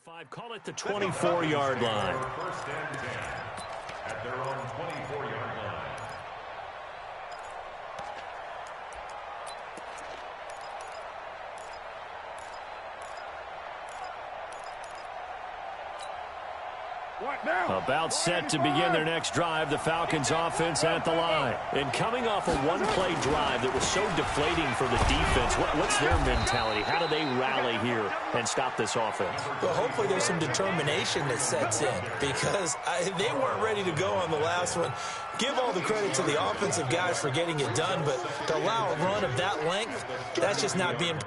5, call it the 24-yard line. First and 10 at their own 24-yard line. About set to begin their next drive, the Falcons offense at the line. And coming off a one-play drive that was so deflating for the defense, what's their mentality? How do they rally here and stop this offense? Well, hopefully there's some determination that sets in because they weren't ready to go on the last one. Give all the credit to the offensive guys for getting it done, but to allow a run of that length, that's just not being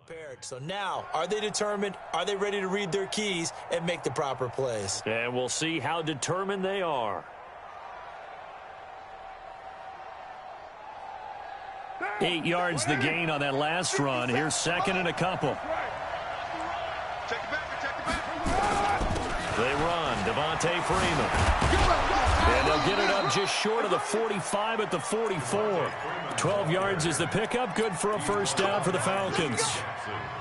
prepared. So now, are they determined? Are they ready to read their keys and make the proper plays? And we'll see how determined they are. 8 yards the gain on that last run. Here's second and a couple. They run. Devontae Freeman. And they'll get it up just short of the 45 at the 44. 12 yards is the pickup. Good for a first down for the Falcons.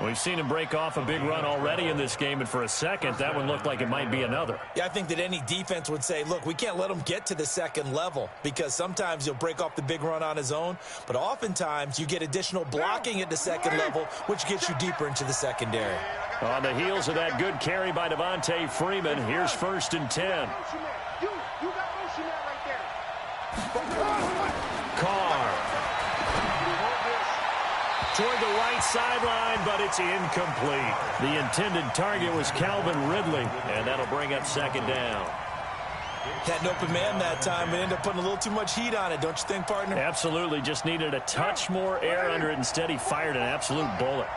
We've seen him break off a big run already in this game, and for a second, that one looked like it might be another. Yeah, I think that any defense would say, look, we can't let him get to the second level because sometimes he'll break off the big run on his own, but oftentimes you get additional blocking at the second level, which gets you deeper into the secondary. On the heels of that good carry by Devontae Freeman, here's first and 10. Carr. Toward the right sideline, but it's incomplete. The intended target was Calvin Ridley, and that'll bring up second down. Had an open man that time, but ended up putting a little too much heat on it, don't you think, partner? Absolutely. Just needed a touch more air under it. Instead, he fired an absolute bullet.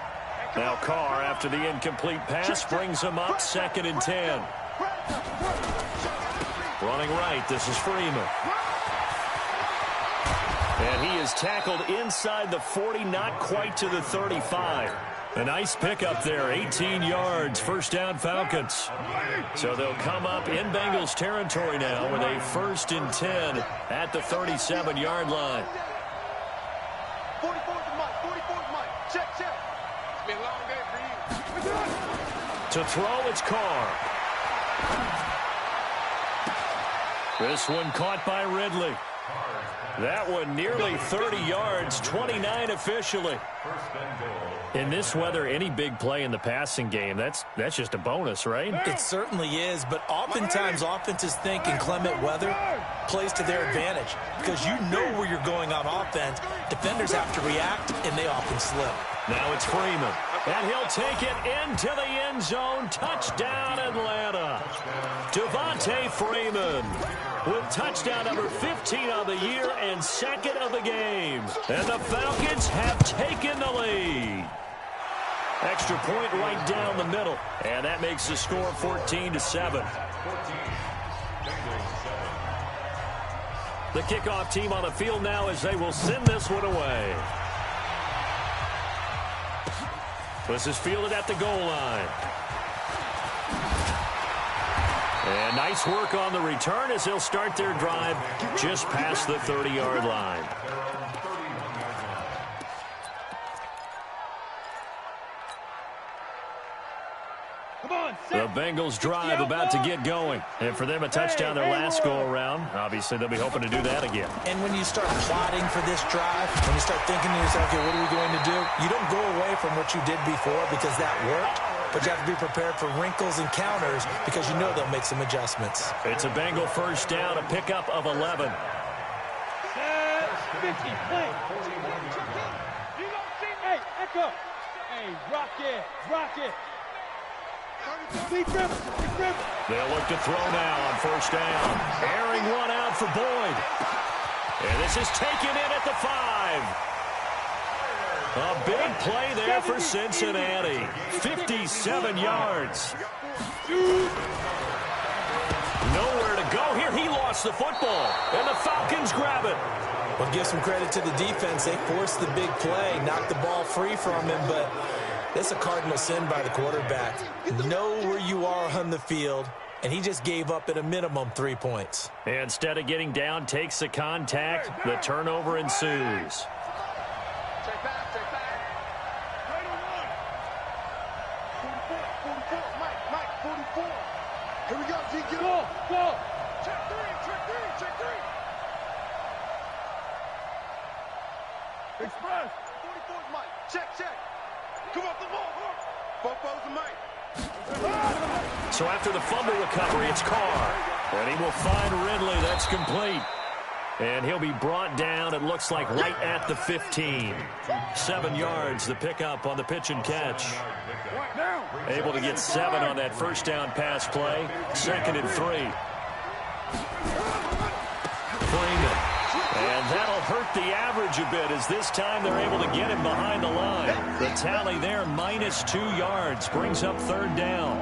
Now Carr, after the incomplete pass, brings him up second and 10. Running right, this is Freeman. And he is tackled inside the 40, not quite to the 35. A nice pickup there, 18 yards, first down Falcons. So they'll come up in Bengals territory now with a first and 10 at the 37-yard line. 44's Mike, 44's Mike. Check. It's been a long day for you. To throw, it's Carr. This one caught by Ridley. That one nearly 30 yards, 29 officially. In this weather, any big play in the passing game, that's just a bonus, right? It certainly is, but oftentimes offenses think in clement weather plays to their advantage because you know where you're going on offense. Defenders have to react, and they often slip. Now it's Freeman, and he'll take it into the end zone. Touchdown, Atlanta. Devontae Freeman with touchdown number 15 on the year and second of the game. And the Falcons have taken the lead. Extra point right down the middle. And that makes the score 14-7. The kickoff team on the field now as they will send this one away. This is fielded at the goal line. And nice work on the return as they'll start their drive just past the 30-yard line. The Bengals drive about to get going. And for them, a touchdown their last go-around. Obviously, they'll be hoping to do that again. And when you start plotting for this drive, when you start thinking to yourself, okay, what are we going to do? You don't go away from what you did before because that worked, but you have to be prepared for wrinkles and counters because you know they'll make some adjustments. It's a Bengal first down, a pickup of 11. 50, play. Hey, echo. Hey, rock it, rock it. They'll look to throw now on first down. Airing one out for Boyd. And this is taken in at the 5. A big play there for Cincinnati. 57 yards. Nowhere to go here. He lost the football. And the Falcons grab it. Well, give some credit to the defense. They forced the big play, knocked the ball free from him, but that's a cardinal sin by the quarterback. Know where you are on the field, and he just gave up at a minimum 3 points. Instead of getting down, takes the contact. The turnover ensues. Check back, check back. Right on one. 44, Mike, 44. Here we go, G, get on. Go. Check 3, check 3, check 3. Express. 44 Mike. Check. Come off the ball. Four's the Mike. So after the fumble recovery, it's Carr. And he will find Ridley. That's complete. And he'll be brought down, it looks like, right at the 15. 7 yards, the pickup on the pitch and catch. Able to get 7 on that first down pass play. 2nd and 3. Freeman. And that'll hurt the average a bit as this time they're able to get him behind the line. The tally there, -2 yards, brings up 3rd down.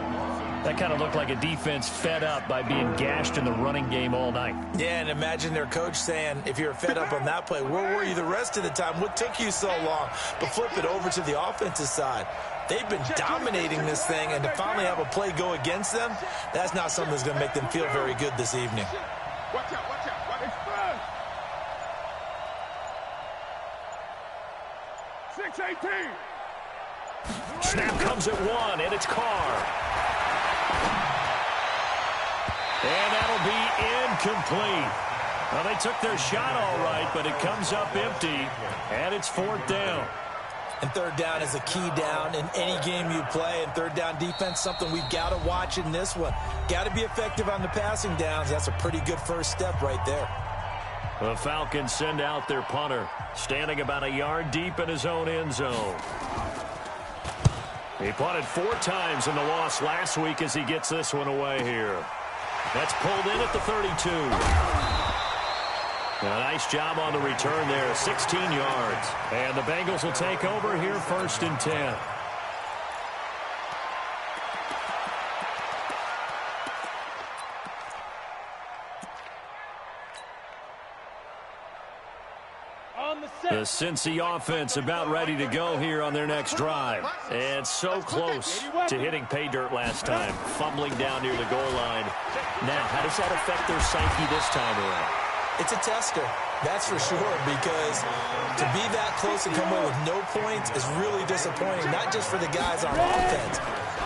That kind of looked like a defense fed up by being gashed in the running game all night. Yeah, and imagine their coach saying, if you're fed up on that play, where were you the rest of the time? What took you so long? But flip it over to the offensive side. They've been dominating this thing, and to finally have a play go against them, that's not something that's going to make them feel very good this evening. Watch out. Express. 6-18. Snap comes at 1, and it's Carr. And that'll be incomplete. Well, they took their shot all right, but it comes up empty, and it's 4th down. And 3rd down is a key down in any game you play, and 3rd down defense, something we've got to watch in this one. Got to be effective on the passing downs. That's a pretty good first step right there. The Falcons send out their punter, standing about a yard deep in his own end zone. He punted 4 times in the loss last week as he gets this one away here. That's pulled in at the 32. A nice job on the return there, 16 yards. And the Bengals will take over here 1st and 10. The Cincy offense about ready to go here on their next drive. And so close to hitting pay dirt last time, fumbling down near the goal line. Now, how does that affect their psyche this time around? It's a tester, that's for sure, because to be that close and come away with no points is really disappointing, not just for the guys on offense,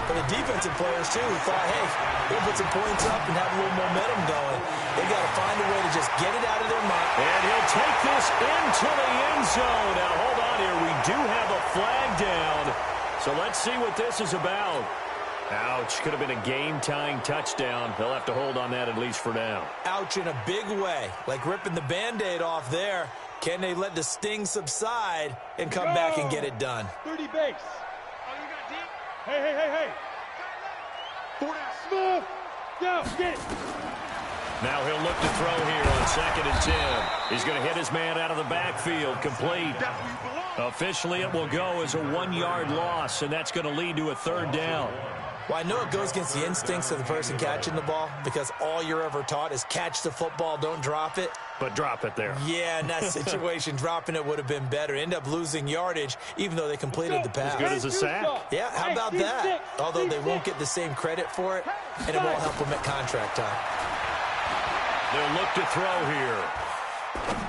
but the defensive players, too, who thought, hey, we'll put some points up and have a little momentum going. They got to find a way to just get it out of their mind. And he'll take this into the end zone. Now, hold on here. We do have a flag down. So let's see what this is about. Ouch. Could have been a game-tying touchdown. They'll have to hold on that at least for now. Ouch in a big way, like ripping the Band-Aid off there. Can they let the sting subside and come back and get it done? 30 base. Oh, you got deep? Hey. 4 down. Smooth. Go, get it. Now he'll look to throw here on 2nd and 10. He's going to hit his man out of the backfield, complete. Officially, it will go as a 1-yard loss, and that's going to lead to a 3rd down. Well, I know it goes against the instincts of the person catching the ball because all you're ever taught is catch the football, don't drop it. But drop it there. Yeah, in that situation, dropping it would have been better. End up losing yardage, even though they completed the pass. As good as a sack. Yeah, how about that? Although they won't get the same credit for it, and it won't help them at contract time. They'll look to throw here.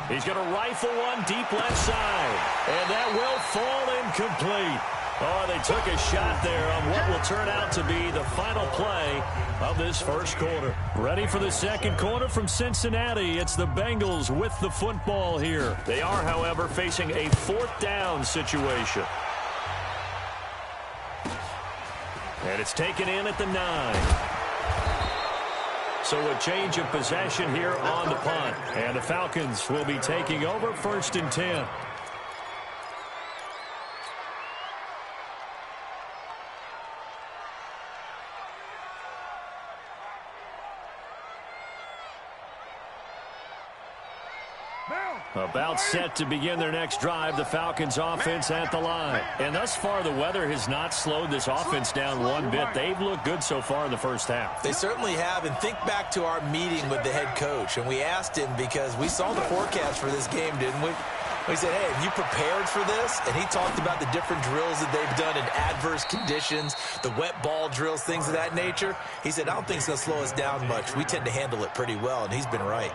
He's going to rifle one deep left side. And that will fall incomplete. Oh, they took a shot there on what will turn out to be the final play of this first quarter. Ready for the second quarter from Cincinnati. It's the Bengals with the football here. They are, however, facing a fourth down situation. And it's taken in at the 9. So a change of possession here on the punt. And the Falcons will be taking over 1st and 10. About set to begin their next drive, the Falcons offense at the line. And thus far, the weather has not slowed this offense down one bit. They've looked good so far in the first half. They certainly have. And think back to our meeting with the head coach. And we asked him because we saw the forecast for this game, didn't we? We said, hey, have you prepared for this? And he talked about the different drills that they've done in adverse conditions, the wet ball drills, things of that nature. He said, I don't think it's going to slow us down much. We tend to handle it pretty well, and he's been right.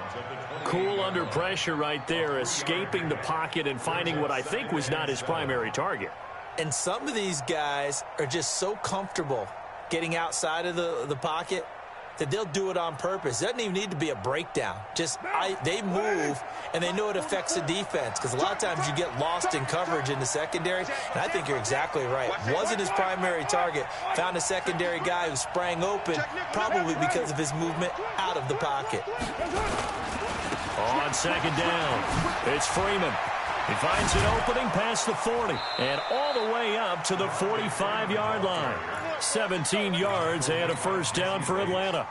Cool under pressure right there, escaping the pocket and finding what I think was not his primary target. And some of these guys are just so comfortable getting outside of the pocket that they'll do it on purpose. It doesn't even need to be a breakdown. They move, and they know it affects the defense because a lot of times you get lost in coverage in the secondary, and I think you're exactly right. Wasn't his primary target. Found a secondary guy who sprang open, probably because of his movement out of the pocket. On second down, it's Freeman. He finds an opening past the 40 and all the way up to the 45-yard line. 17 yards and a first down for Atlanta.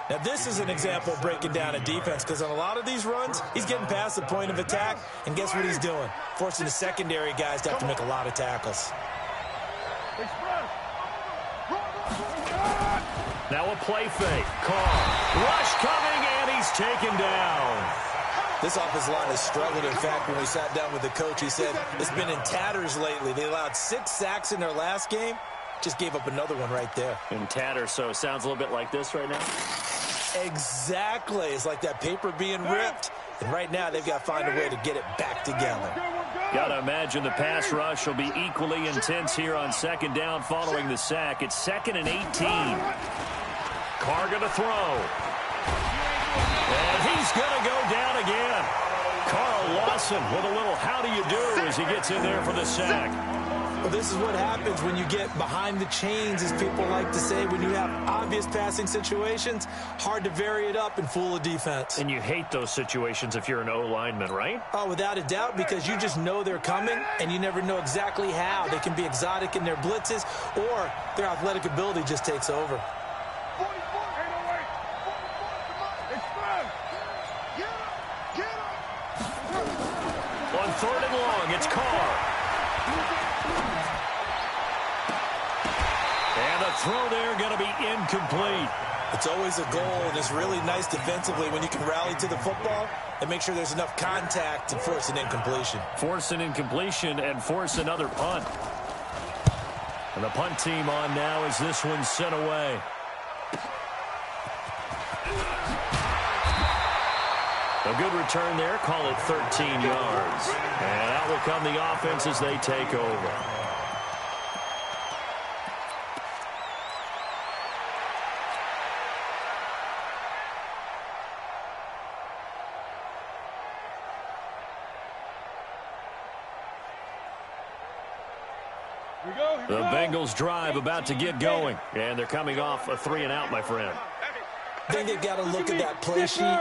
Now, this is an example of breaking down a defense because on a lot of these runs, he's getting past the point of attack, and guess what he's doing? Forcing the secondary guys to have to make a lot of tackles. Now a play fake. Carr. Rush coming, and he's taken down. This offensive line has struggled. In fact, when we sat down with the coach, he said it's been in tatters lately. They allowed 6 sacks in their last game. Just gave up another one right there. In tatters, so it sounds a little bit like this right now? Exactly. It's like that paper being ripped. And right now, they've got to find a way to get it back together. Got to imagine the pass rush will be equally intense here on second down following the sack. It's 2nd and 18. Carr going to throw. And he's going to go down again. Carl Lawson with a little how do you do as he gets in there for the sack. Well, this is what happens when you get behind the chains, as people like to say. When you have obvious passing situations, hard to vary it up and fool a defense. And you hate those situations if you're an O-lineman, right? Oh, without a doubt, because you just know they're coming, and you never know exactly how. They can be exotic in their blitzes, or their athletic ability just takes over. On 3rd and long, it's Carr. And the throw there going to be incomplete. It's always a goal, and it's really nice defensively when you can rally to the football and make sure there's enough contact to force an incompletion. Force an incompletion and force another punt. And the punt team on now as this one's sent away. A good return there. Call it 13 yards. And out will come the offense as they take over. The Bengals drive about to get going. And they're coming off a 3-and-out, my friend. Then they've got to look at that play sheet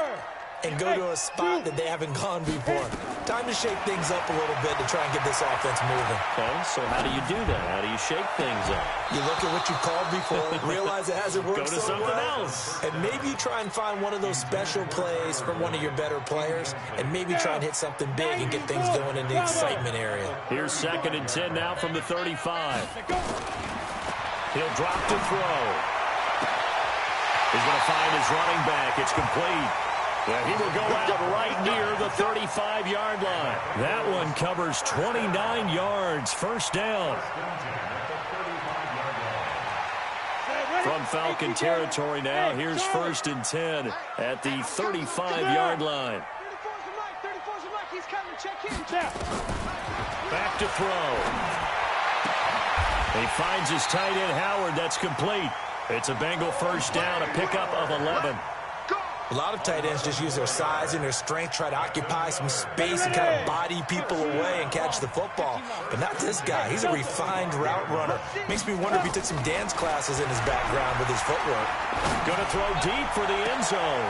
and go to a spot that they haven't gone before. Time to shake things up a little bit to try and get this offense moving. Okay, so how do you do that? How do you shake things up? You look at what you called before, realize it hasn't worked so so something well, else. and maybe you try and find one of those special plays from one of your better players, and maybe try and hit something big and get things going in the excitement area. Here's 2nd and 10 now from the 35. He'll drop to throw. He's going to find his running back. It's complete. Yeah, he will go out right near the 35-yard line. That one covers 29 yards. First down. From Falcon territory now, here's 1st and 10 at the 35-yard line. Back to throw. He finds his tight end, Howard. That's complete. It's a Bengal first down, a pickup of 11. A lot of tight ends just use their size and their strength, try to occupy some space and kind of body people away and catch the football. But not this guy. He's a refined route runner. Makes me wonder if he took some dance classes in his background with his footwork. Going to throw deep for the end zone.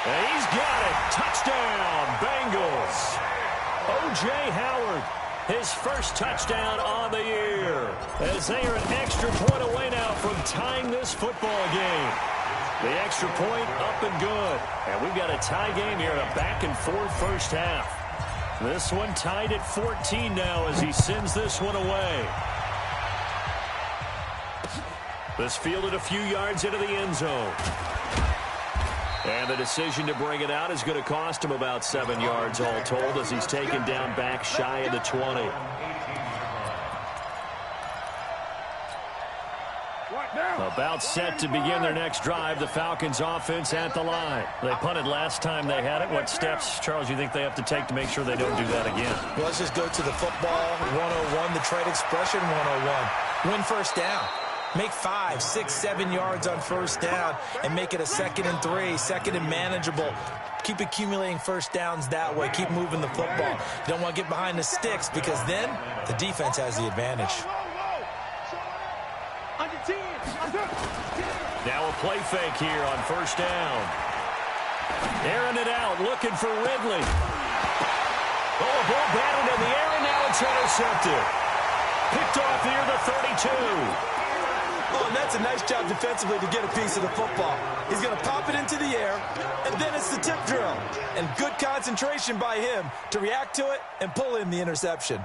And he's got it. Touchdown, Bengals. O.J. Howard, his first touchdown on the year. As they are an extra point away now from tying this football game. The extra point up and good. And we've got a tie game here in a back-and-forth first half. This one tied at 14 now as he sends this one away. This fielded a few yards into the end zone. And the decision to bring it out is going to cost him about 7 yards all told as he's taken down back shy of the 20. About set to begin their next drive. The Falcons offense at the line. They punted last time they had it. What steps, Charles, you think they have to take to make sure they don't do that again? Well, let's just go to the football 101, the trade expression 101. Win first down. Make 5, 6, 7 yards on first down and make it a 2nd and 3, 2nd and manageable. Keep accumulating first downs that way. Keep moving the football. You don't want to get behind the sticks because then the defense has the advantage. Now a play fake here on first down. Airing it out, looking for Ridley. Oh, a ball batted in the air, and now it's intercepted. Picked off near the 32. Oh, and that's a nice job defensively to get a piece of the football. He's going to pop it into the air, and then it's the tip drill. And good concentration by him to react to it and pull in the interception.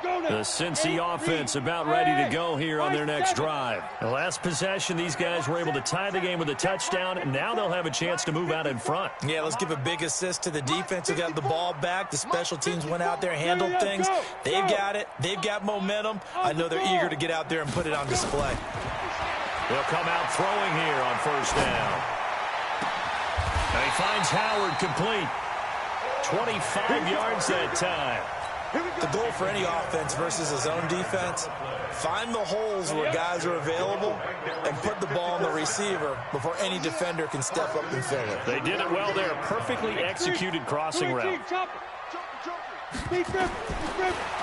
The Cincy offense about ready to go here on their next drive. The last possession, these guys were able to tie the game with a touchdown, and now they'll have a chance to move out in front. Yeah, let's give a big assist to the defense who got the ball back. The special teams went out there, handled things. They've got it. They've got momentum. I know they're eager to get out there and put it on display. They'll come out throwing here on first down. And he finds Howard complete. 25 yards that time. The goal for any offense versus a zone defense, find the holes where guys are available and put the ball on the receiver before any defender can step up and fill it. They did it well there. Perfectly executed crossing route.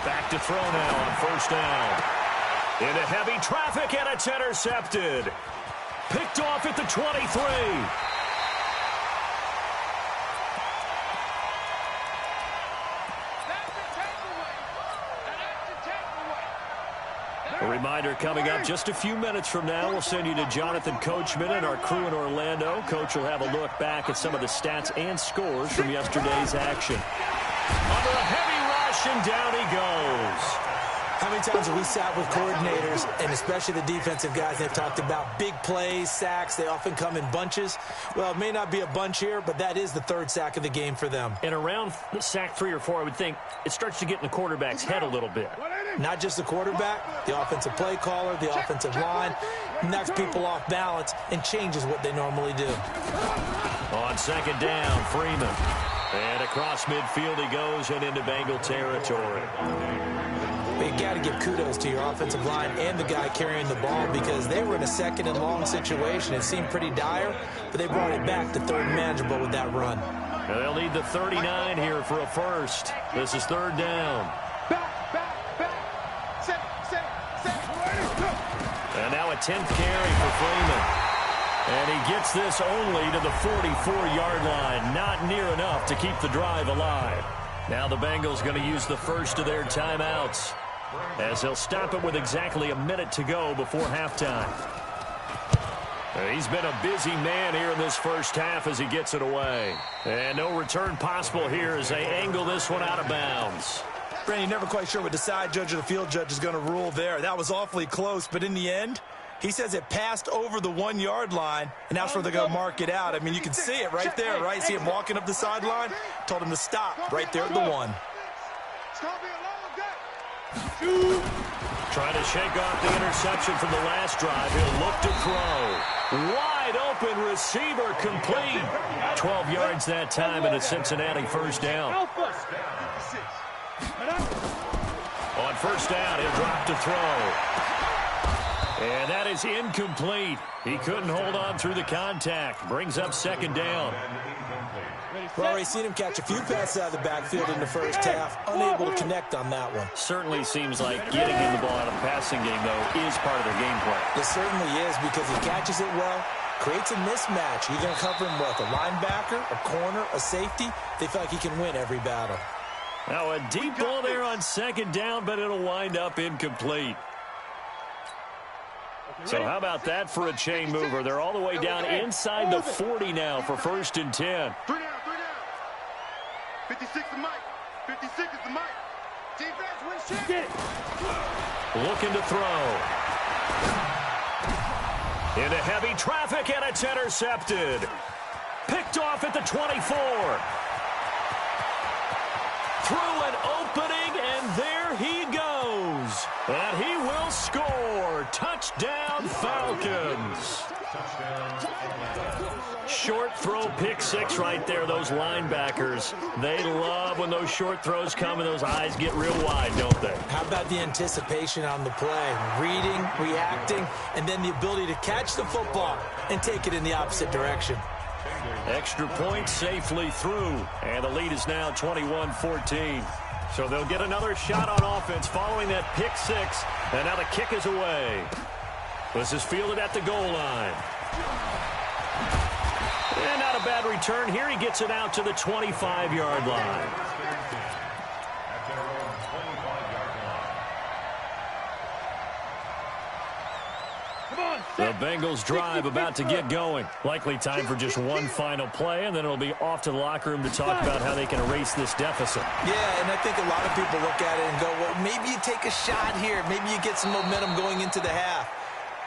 Back to throw now on first down. Into heavy traffic, and it's intercepted. Picked off at the 23. A reminder coming up just a few minutes from now. We'll send you to Jonathan Coachman and our crew in Orlando. Coach will have a look back at some of the stats and scores from yesterday's action. Under a heavy rush, and down he goes. How many times have we sat with coordinators, and especially the defensive guys, they've talked about big plays, sacks. They often come in bunches. Well, it may not be a bunch here, but that is the 3rd sack of the game for them. And around sack 3 or 4, I would think it starts to get in the quarterback's head a little bit. Not just the quarterback, the offensive play caller, the offensive line, knocks people off balance and changes what they normally do. On second down, Freeman. And across midfield he goes and into Bengal territory. But you got to give kudos to your offensive line and the guy carrying the ball because they were in a 2nd and long situation. It seemed pretty dire, but they brought it back to 3rd and manageable with that run. Now they'll need the 39 here for a first. This is 3rd down. And now a 10th carry for Freeman. And he gets this only to the 44-yard line. Not near enough to keep the drive alive. Now the Bengals going to use the first of their timeouts, as they'll stop it with exactly a minute to go before halftime. He's been a busy man here in this first half as he gets it away. And no return possible here as they angle this one out of bounds. Brandon, you're never quite sure what the side judge or the field judge is going to rule there. That was awfully close, but in the end, he says it passed over the 1-yard line, and that's where they're going to mark it out. I mean, you can see it right there, right? See him walking up the sideline? Told him to stop right there at the 1. Trying to shake off the interception from the last drive. He'll look to throw. Wide open receiver complete. 12 yards that time, and a Cincinnati first down. first down. He'll drop to throw. And that is incomplete. He couldn't hold on through the contact. Brings up second down. We've already seen him catch a few passes out of the backfield in the first half. Unable to connect on that one. Certainly seems like getting him the ball out of the passing game, though, is part of their game plan. It certainly is because he catches it well, creates a mismatch. You're going to cover him with a linebacker, a corner, a safety. They feel like he can win every battle. Now a deep ball there on second down, but it'll wind up incomplete. So how about that for a chain mover? They're all the way down inside the 40 now for 1st and 10. 3 down, 3 down. 56 is Mike. 56 is the Mike. Defense wins check. Get it. Looking to throw. Into heavy traffic, and it's intercepted. Picked off at the 24. Through an opening, and there he goes. And he will score. Touchdown, Falcons. Short throw, pick six right there. Those linebackers, they love when those short throws come and those eyes get real wide, don't they? How about the anticipation on the play? Reading, reacting, and then the ability to catch the football and take it in the opposite direction. Extra point safely through, and the lead is now 21-14. So they'll get another shot on offense following that pick six, and now the kick is away. This is fielded at the goal line. And not a bad return here. He gets it out to the 25-yard line. The Bengals drive about to get going. Likely time for just one final play, and then it'll be off to the locker room to talk about how they can erase this deficit. Yeah, and I think a lot of people look at it and go, well, maybe you take a shot here. Maybe you get some momentum going into the half.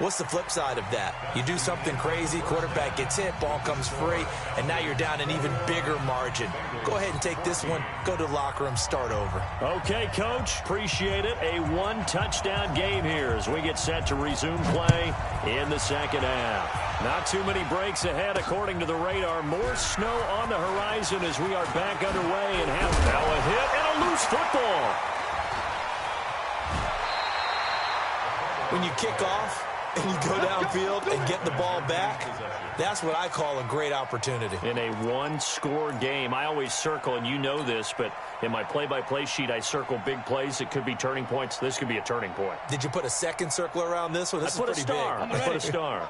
What's the flip side of that? You do something crazy, quarterback gets hit, ball comes free, and now you're down an even bigger margin. Go ahead and take this one, go to the locker room, start over. Okay, Coach, appreciate it. A one-touchdown game here as we get set to resume play in the second half. Not too many breaks ahead according to the radar. More snow on the horizon as we are back underway and have now a hit and a loose football. When you kick off, and you go downfield and get the ball back, that's what I call a great opportunity. In a one-score game, I always circle, and you know this, but in my play-by-play sheet, I circle big plays. It could be turning points. This could be a turning point. Did you put a second circle around this one? This is pretty big. I put a star.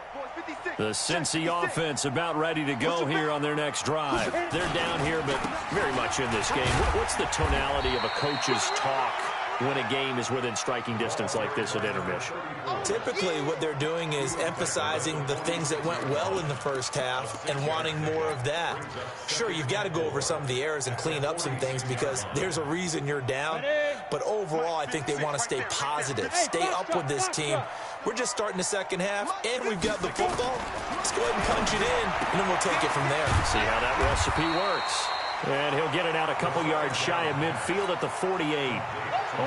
The Cincy offense about ready to go here on their next drive. They're down here, but very much in this game. What's the tonality of a coach's talk when a game is within striking distance like this at intermission? Typically, what they're doing is emphasizing the things that went well in the first half and wanting more of that. Sure, you've got to go over some of the errors and clean up some things because there's a reason you're down. But overall, I think they want to stay positive, stay up with this team. We're just starting the second half, and we've got the football. Let's go ahead and punch it in, and then we'll take it from there. See how that recipe works. And he'll get it out a couple yards shy of midfield at the 48.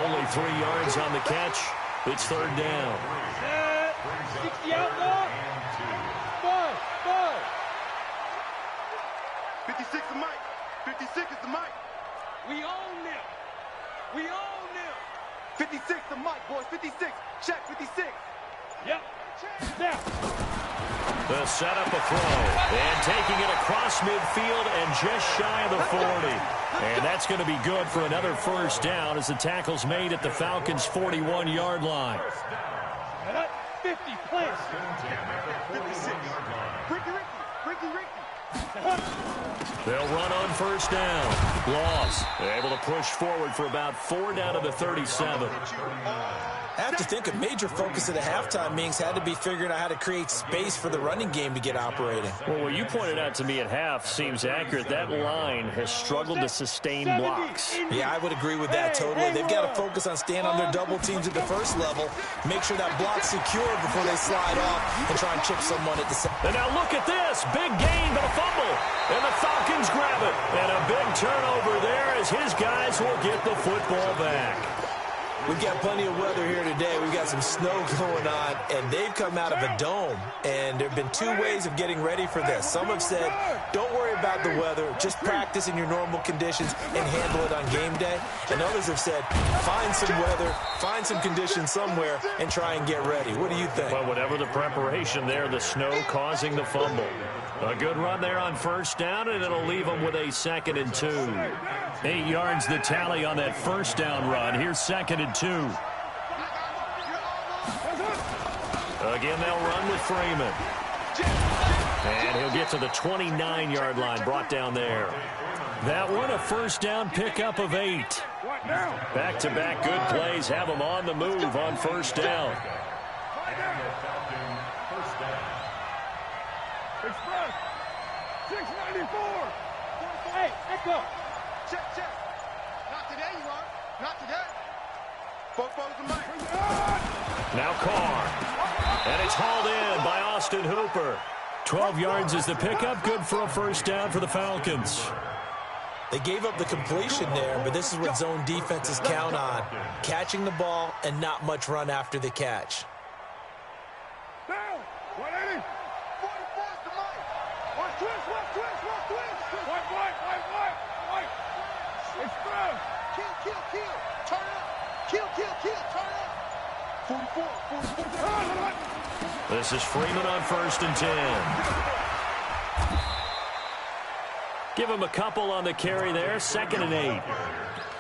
Only 3 yards on the catch. It's third down. 60 out now. 5. 56 is Mike. 56 is the Mike. We own them. We own them. 56 the Mike, boys. 56. Check 56. Yep. Now. The setup, a throw, and taking it across midfield and just shy of the 40. And that's going to be good for another first down as the tackle's made at the Falcons' 41-yard line. 50 plays. 56. Ricky. They'll run on first down. Loss. They're able to push forward for about 4 down to the 37. I have to think a major focus of the halftime meetings had to be figuring out how to create space for the running game to get operating. Well, what you pointed out to me at half seems accurate. That line has struggled to sustain blocks. Yeah, I would agree with that totally. They've got to focus on staying on their double teams at the first level, make sure that block's secure before they slide off and try and chip someone at the second. And now look at this. Big gain, but a fumble. And the Falcons grab it. And a big turnover there as his guys will get the football back. We've got plenty of weather here today. We've got some snow going on, and they've come out of a dome. And there have been two ways of getting ready for this. Some have said, don't worry about the weather. Just practice in your normal conditions and handle it on game day. And others have said, find some weather, find some conditions somewhere, and try and get ready. What do you think? Well, whatever the preparation there, the snow causing the fumble. A good run there on first down, and it'll leave them with a 2nd and 2. 8 yards the tally on that first down run. Here's 2nd and 2. Again, they'll run with Freeman. And he'll get to the 29-yard line, brought down there. That one, a first down pickup of 8. Back-to-back good plays have them on the move on first down. Express. 694. Hey, echo. Check, check. Not today, you are. Not today. Fofos and Mike. Now Carr. And it's hauled in by Austin Hooper. 12 yards is the pickup. Good for a first down for the Falcons. They gave up the completion there, but this is what zone defenses count on. Catching the ball and not much run after the catch. Down. 180. 44's to Mike. Watch twist, watch twist, watch twist. White. Express. Kill. Turn up. Kill. Turn up. 44. This is Freeman on 1st and 10. Give him a couple on the carry there. 2nd and 8.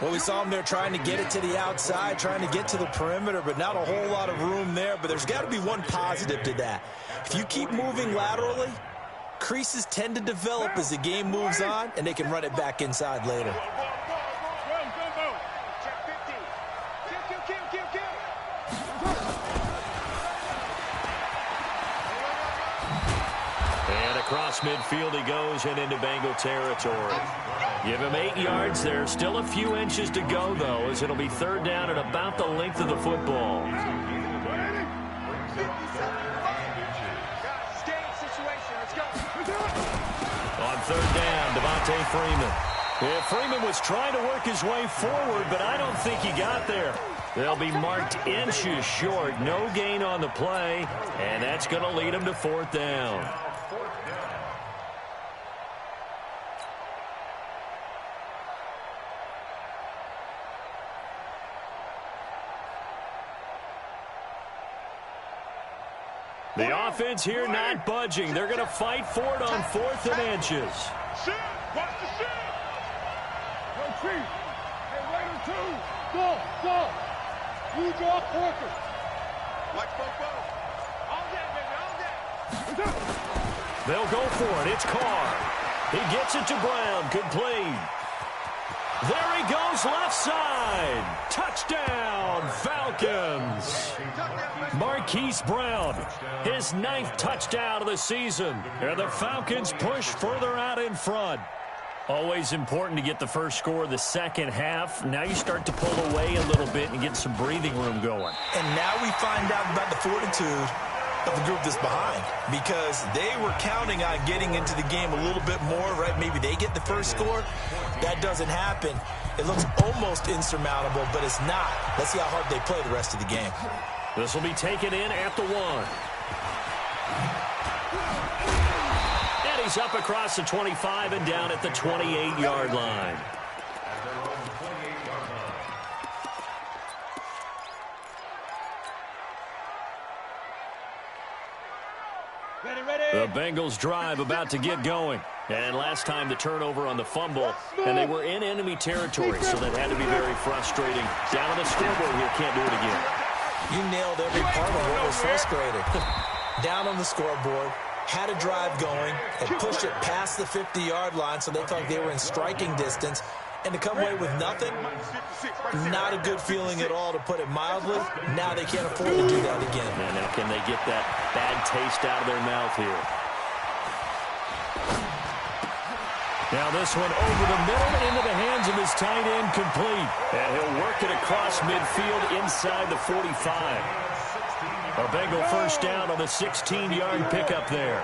Well, we saw him there trying to get it to the outside, trying to get to the perimeter, but not a whole lot of room there. But there's got to be one positive to that. If you keep moving laterally, creases tend to develop as the game moves on, and they can run it back inside later. Check 15. Kill. And across midfield he goes and into Bengal territory. Give him 8 yards there. Still a few inches to go, though, as it'll be 3rd down at about the length of the football. On 3rd down, Devontae Freeman. Yeah, Freeman was trying to work his way forward, but I don't think he got there. They'll be marked inches short. No gain on the play, and that's going to lead him to 4th down. The offense here not budging. They're going to fight for it on 4th and inches. Shit! Watch the shit! Yo, Chief! Hey, Raider 2! Go! You draw Porter! Watch Fofo. All day, baby, all day. They'll go for it. It's Carr. He gets it to Brown. Complete. There he goes, left side. Touchdown, Falcons. Marquise Brown, his 9th touchdown of the season. And the Falcons push further out in front. Always important to get the first score of the second half. Now you start to pull away a little bit and get some breathing room going. And now we find out about the fortitude of the group that's behind, because they were counting on getting into the game a little bit more, right? Maybe they get the first score. That doesn't happen. It looks almost insurmountable, but it's not. Let's see how hard they play the rest of the game. This will be taken in at the 1. And he's up across the 25 and down at the 28-yard line. The Bengals drive about to get going. And last time the turnover on the fumble, and they were in enemy territory, so that had to be very frustrating. Down on the scoreboard here, can't do it again. You nailed every part of what was frustrating. Down on the scoreboard, had a drive going, and pushed it past the 50-yard line, so they felt like they were in striking distance. And to come away with nothing, not a good feeling at all, to put it mildly. Now they can't afford to do that again. And now can they get that bad taste out of their mouth here? Now this one over the middle into the hands of his tight end, complete. And he'll work it across midfield inside the 45. A Bengal first down on the 16-yard pickup there.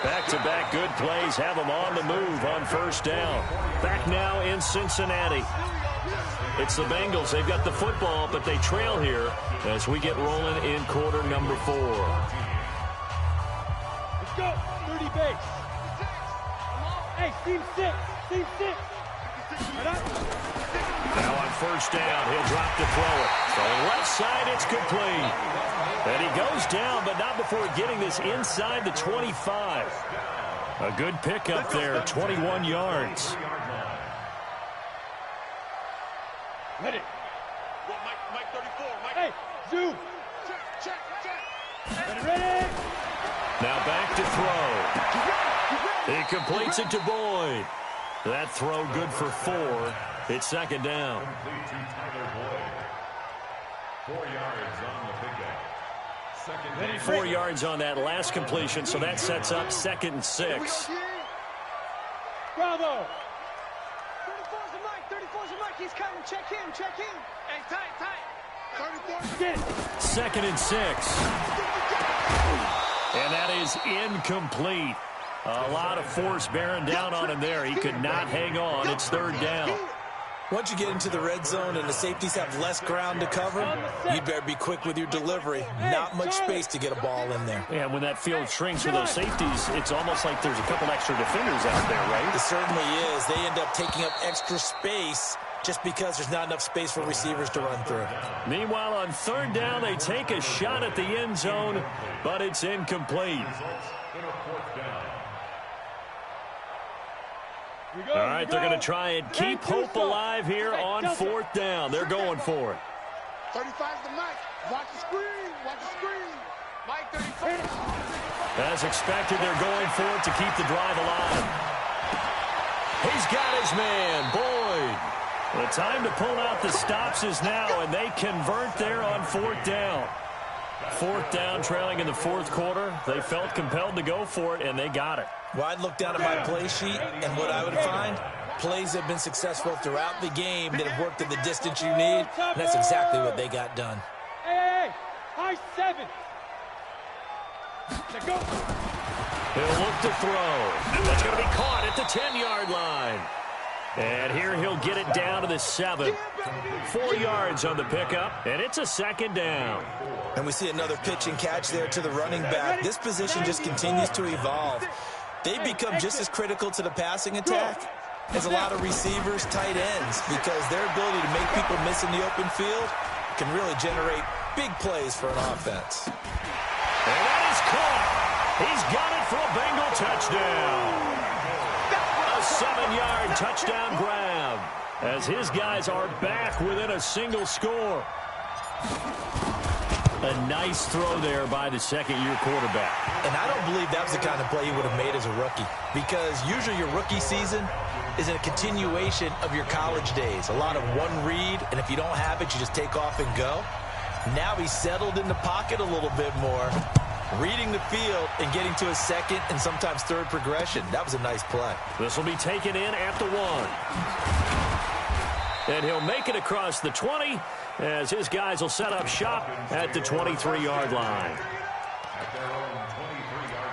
Back-to-back good plays have them on the move on first down. Back now in Cincinnati. It's the Bengals. They've got the football, but they trail here as we get rolling in quarter number 4. Let's go. 30 base. Hey, team 6. Team 6. Now on first down, he'll drop to throw it. So left side, it's complete. And he goes down, but not before getting this inside the 25. A good pickup there, 21 yards. Ready. Mike 34. Mike. Hey, zoom. Check. Ready. Now back to throw. He completes it to Boyd. That throw good for 4. It's second down. 4 yards on the pickup. 4 yards on that last completion, so that sets up 2nd and 6. Bravo. 34's a Mike. 34's a Mike. He's coming. Check him. Hey, tight. 34. Get it. 2nd and 6. And that is incomplete. A lot of force bearing down on him there. He could not hang on. It's 3rd down. Once you get into the red zone and the safeties have less ground to cover, you better be quick with your delivery. Not much space to get a ball in there. And when that field shrinks with those safeties, it's almost like there's a couple extra defenders out there, right? It certainly is. They end up taking up extra space just because there's not enough space for receivers to run through. Meanwhile, on 3rd down, they take a shot at the end zone, but it's incomplete. All right, they're going to try and keep hope alive here on 4th down. They're going for it. 35's the Mike. Watch the screen. Mike 34. As expected, they're going for it to keep the drive alive. He's got his man, Boyd. The time to pull out the stops is now, and they convert there on 4th down. 4th down, trailing in the 4th quarter. They felt compelled to go for it, and they got it. Well, I'd look down at my play sheet, and what I would find, plays have been successful throughout the game that have worked at the distance you need, and that's exactly what they got done. Hey, high 7. Let's go. He'll look to throw. That's going to be caught at the 10-yard line. And here he'll get it down to the 7. 4 yards on the pickup, and it's a 2nd down. And we see another pitch and catch there to the running back. This position just continues to evolve. They become just as critical to the passing attack as a lot of receivers, tight ends, because their ability to make people miss in the open field can really generate big plays for an offense. And that is caught. He's got it for a Bengal touchdown. A 7-yard touchdown grab as his guys are back within a single score. A nice throw there by the second-year quarterback. And I don't believe that was the kind of play he would have made as a rookie, because usually your rookie season is a continuation of your college days. A lot of one read, and if you don't have it, you just take off and go. Now he's settled in the pocket a little bit more, reading the field and getting to a 2nd and sometimes 3rd progression. That was a nice play. This will be taken in at the 1. And he'll make it across the 20 as his guys will set up shop at the 23-yard line. At their own 23-yard line.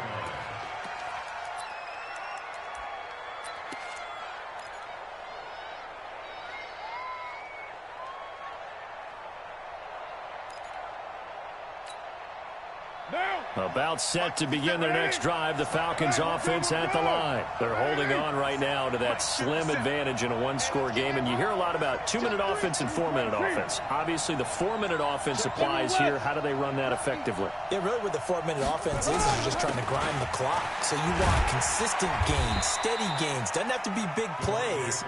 About set to begin their next drive, the Falcons offense at the line. They're holding on right now to that slim advantage in a one-score game, and you hear a lot about 2-minute offense and 4-minute offense. Obviously, the 4-minute offense applies here. How do they run that effectively? Yeah, really what the 4-minute offense is you're just trying to grind the clock. So you want consistent gains, steady gains. Doesn't have to be big plays,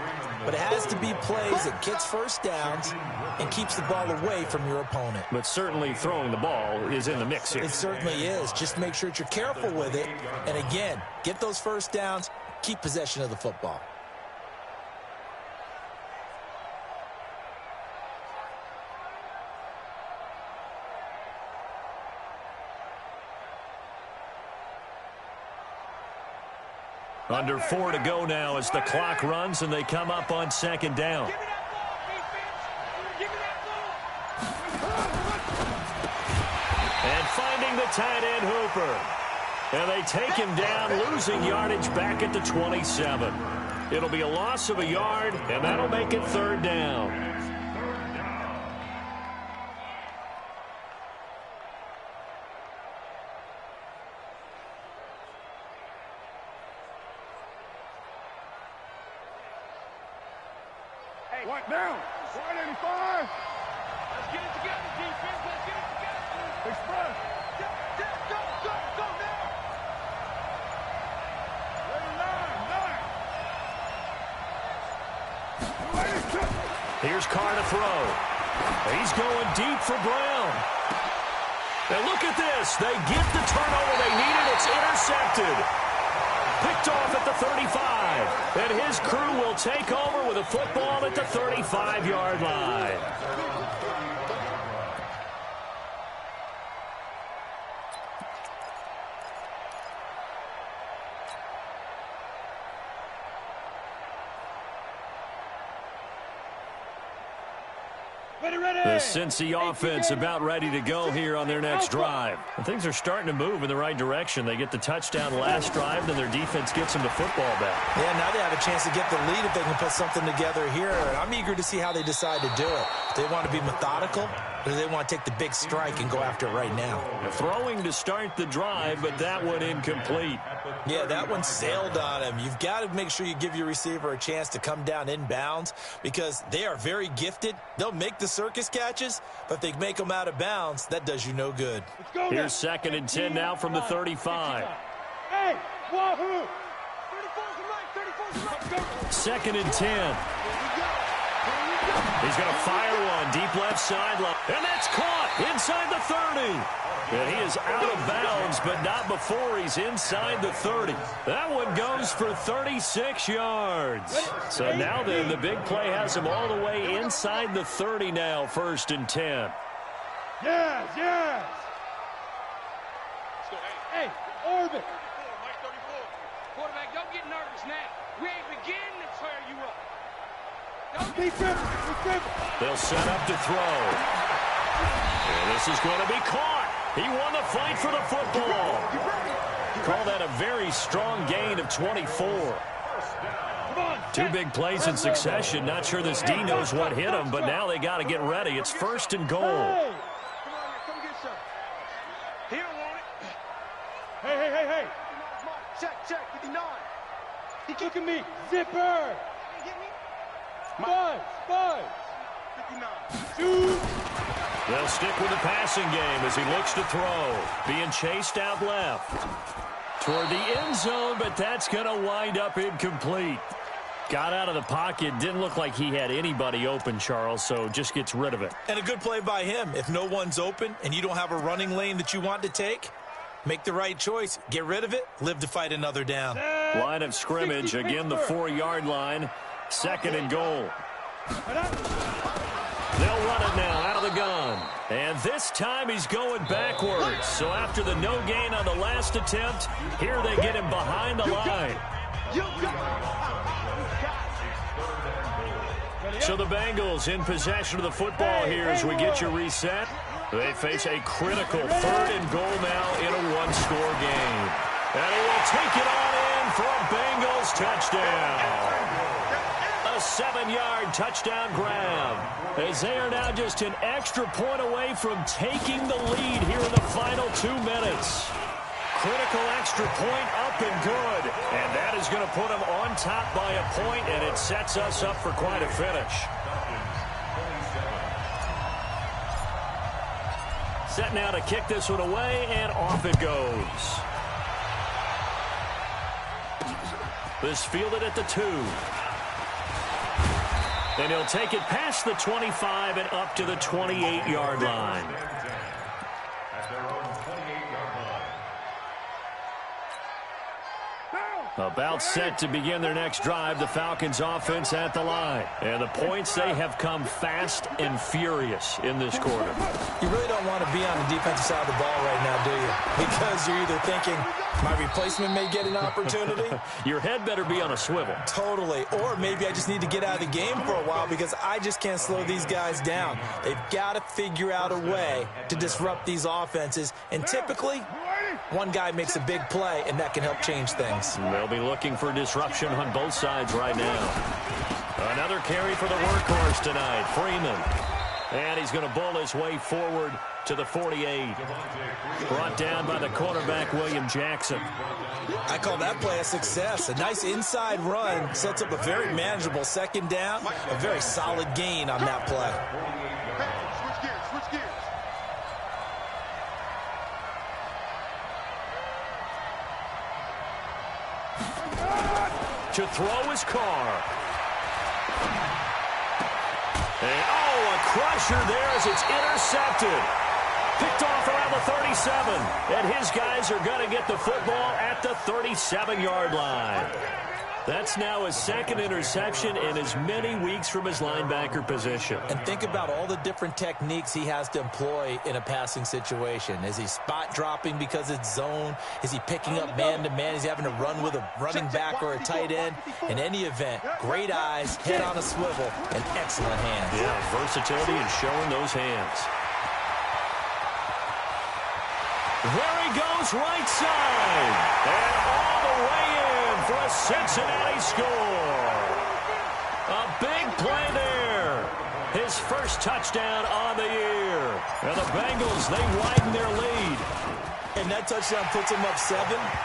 but it has to be plays that gets first downs and keeps the ball away from your opponent. But certainly throwing the ball is in the mix here. It certainly is. Just make sure that you're careful with it. And again, get those first downs, keep possession of the football. Under 4 to go now as the clock runs and they come up on 2nd down. And finding the tight end Hooper. And they take him down, losing yardage back at the 27. It'll be a loss of a yard, and that'll make it 3rd down. What now? 185. Let's get it together, defense. Let's get it together. Express. Go now. Here's Carr to throw. He's going deep for Brown. And look at this. They get the turnover they needed. It's intercepted. Picked off at the 35. And his crew will take over with a football at the 35-yard line. The Cincy offense about ready to go here on their next drive. And things are starting to move in the right direction. They get the touchdown last drive, then their defense gets them the football back. Yeah, now they have a chance to get the lead if they can put something together here. I'm eager to see how they decide to do it. Do they want to be methodical, or do they want to take the big strike and go after it right now? Throwing to start the drive, but that one incomplete. Yeah, that one sailed on him. You've got to make sure you give your receiver a chance to come down inbounds because they are very gifted. They'll make the circus catches, but if they make them out of bounds, that does you no good. Here's 2nd and 10 now from the 35. Hey, wahoo! 2nd and 10. He's going to fire one deep left sideline. And that's caught inside the 30. And he is out of bounds, but not before he's inside the 30. That one goes for 36 yards. So now then, the big play has him all the way inside the 30 now, 1st and 10. Yes. Hey, orbit. Quarterback, don't get nervous now. We ain't beginning to tear you up. Be careful. They'll set up to throw. And this is going to be caught. He won the fight for the football. Call that a very strong gain of 24. Two big plays in succession. Not sure this D knows what hit him, but now they got to get ready. It's 1st and goal. Come on, get some. He don't want it. Hey. Check, 59. Look at me. Zipper. Buzz. 59. Shoot. They'll stick with the passing game as he looks to throw. Being chased out left. Toward the end zone, but that's going to wind up incomplete. Got out of the pocket. Didn't look like he had anybody open, Charles, so just gets rid of it. And a good play by him. If no one's open and you don't have a running lane that you want to take, make the right choice. Get rid of it. Live to fight another down. Line of scrimmage. Again, the 4-yard line. 2nd and goal. They'll run it now out of the gun. And this time he's going backwards. So after the no gain on the last attempt, here they get him behind the line. So the Bengals in possession of the football here as we get you reset. They face a critical 3rd and goal now in a one-score game. And he will take it on in for a Bengals touchdown. A 7-yard touchdown grab, as they are now just an extra point away from taking the lead here in the final 2 minutes. Critical extra point up and good, and that is going to put them on top by a point, and it sets us up for quite a finish. Set now to kick this one away, and off it goes. This fielded at the 2. And he'll take it past the 25 and up to the 28-yard line. About set to begin their next drive, the Falcons offense at the line. And the points, they have come fast and furious in this quarter. You really don't want to be on the defensive side of the ball right now, do you? Because you're either thinking, my replacement may get an opportunity. Your head better be on a swivel. Totally. Or maybe I just need to get out of the game for a while because I just can't slow these guys down. They've got to figure out a way to disrupt these offenses. And typically, one guy makes a big play, and that can help change things. They'll be looking for disruption on both sides right now. Another carry for the workhorse tonight, Freeman. And he's going to bowl his way forward to the 48. Brought down by the quarterback, William Jackson. I call that play a success. A nice inside run sets up a very manageable second down. A very solid gain on that play. Switch gears, switch gears. To throw his Carr. And, oh, a crusher there as it's intercepted. Picked off around the 37. And his guys are going to get the football at the 37-yard line. That's now his second interception in as many weeks from his linebacker position. And think about all the different techniques he has to employ in a passing situation. Is he spot dropping because it's zone? Is he picking up man-to-man? Is he having to run with a running back or a tight end? In any event, great eyes, head on a swivel, and excellent hands. Yeah, versatility and showing those hands. There he goes, right side. And all the way in for a Cincinnati score. A big play there. His first touchdown on the year. And the Bengals, they widen their lead. And that touchdown puts them up 7.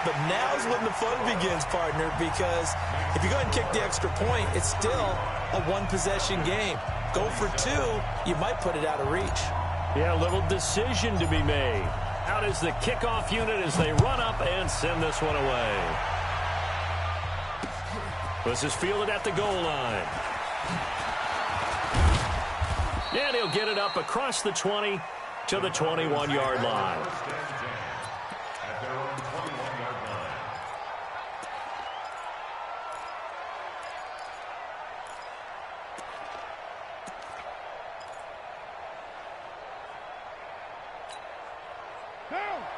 But now's when the fun begins, partner, because if you go ahead and kick the extra point, it's still a one-possession game. Go for 2, you might put it out of reach. Yeah, a little decision to be made. Out is the kickoff unit as they run up and send this one away. This is fielded at the goal line. And he'll get it up across the 20 to the 21-yard line.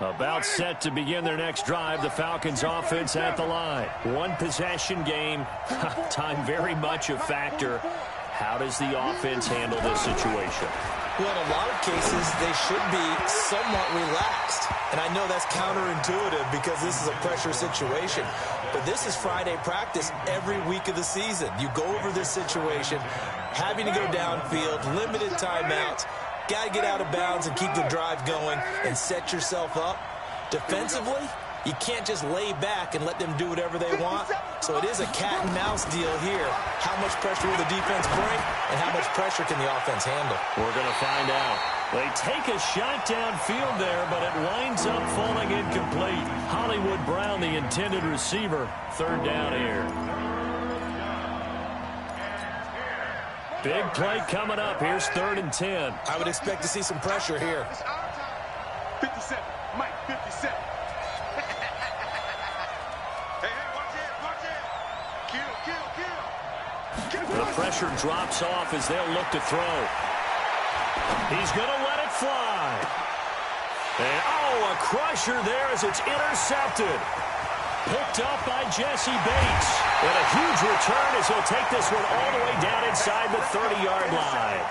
About set to begin their next drive. The Falcons offense at the line. One possession game. Time very much a factor. How does the offense handle this situation? Well, in a lot of cases, they should be somewhat relaxed. And I know that's counterintuitive because this is a pressure situation. But this is Friday practice every week of the season. You go over this situation, having to go downfield, limited timeouts. Got to get out of bounds and keep the drive going and set yourself up. Defensively, you can't just lay back and let them do whatever they want. So it is a cat and mouse deal here. How much pressure will the defense bring and how much pressure can the offense handle? We're going to find out. They take a shot downfield there, but it winds up falling incomplete. Hollywood Brown, the intended receiver, third down here. Big play coming up. Here's 3rd and 10. I would expect to see some pressure here. 57. Mike, 57. Hey, watch it. Kill. The pressure drops off as they'll look to throw. He's going to let it fly. And, oh, a crusher there as it's intercepted. Picked up by Jesse Bates. And a huge return as he'll take this one all the way down inside the 30-yard line.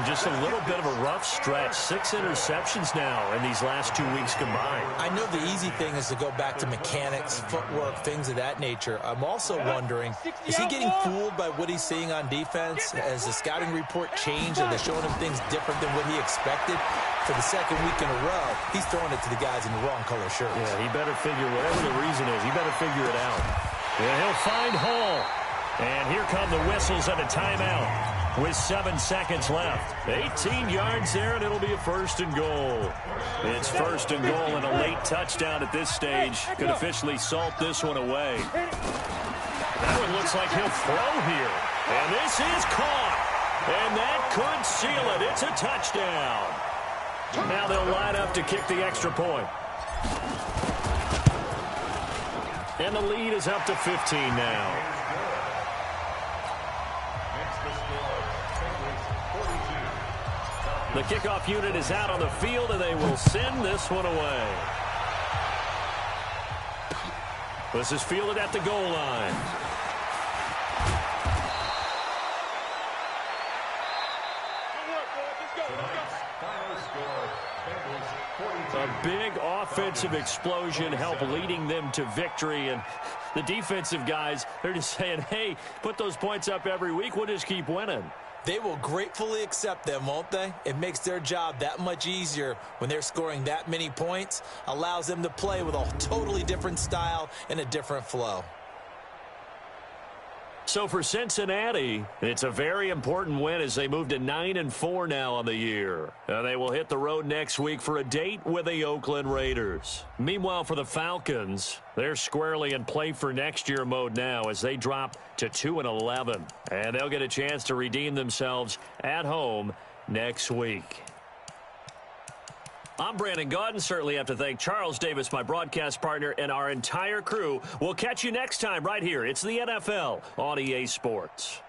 Just a little bit of a rough stretch. 6 interceptions now in these last 2 weeks combined. I know the easy thing is to go back to mechanics, footwork, things of that nature. I'm also wondering, is he getting fooled by what he's seeing on defense? Has the scouting report changed and they're showing him things different than what he expected? For the second week in a row, he's throwing it to the guys in the wrong color shirts. Yeah, he better figure, whatever the reason is, he better figure it out. Yeah, he'll find Hall. And here come the whistles and a timeout with 7 seconds left. 18 yards there, and it'll be a 1st and goal. It's 1st and goal and a late touchdown at this stage. Could officially salt this one away. That one looks like he'll throw here. And this is caught. And that could seal it. It's a touchdown. Now they'll line up to kick the extra point. And the lead is up to 15 now. The kickoff unit is out on the field, and they will send this one away. This is fielded at the goal line. A big offensive explosion helped leading them to victory, and the defensive guys, they're just saying, hey, put those points up every week, we'll just keep winning. They will gratefully accept them, won't they? It makes their job that much easier when they're scoring that many points, allows them to play with a totally different style and a different flow. So for Cincinnati, it's a very important win as they move to 9-4 now on the year. They will hit the road next week for a date with the Oakland Raiders. Meanwhile, for the Falcons, they're squarely in play for next year mode now as they drop to 2-11. And they'll get a chance to redeem themselves at home next week. I'm Brandon Gaudin. Certainly have to thank Charles Davis, my broadcast partner, and our entire crew. We'll catch you next time right here. It's the NFL on EA Sports.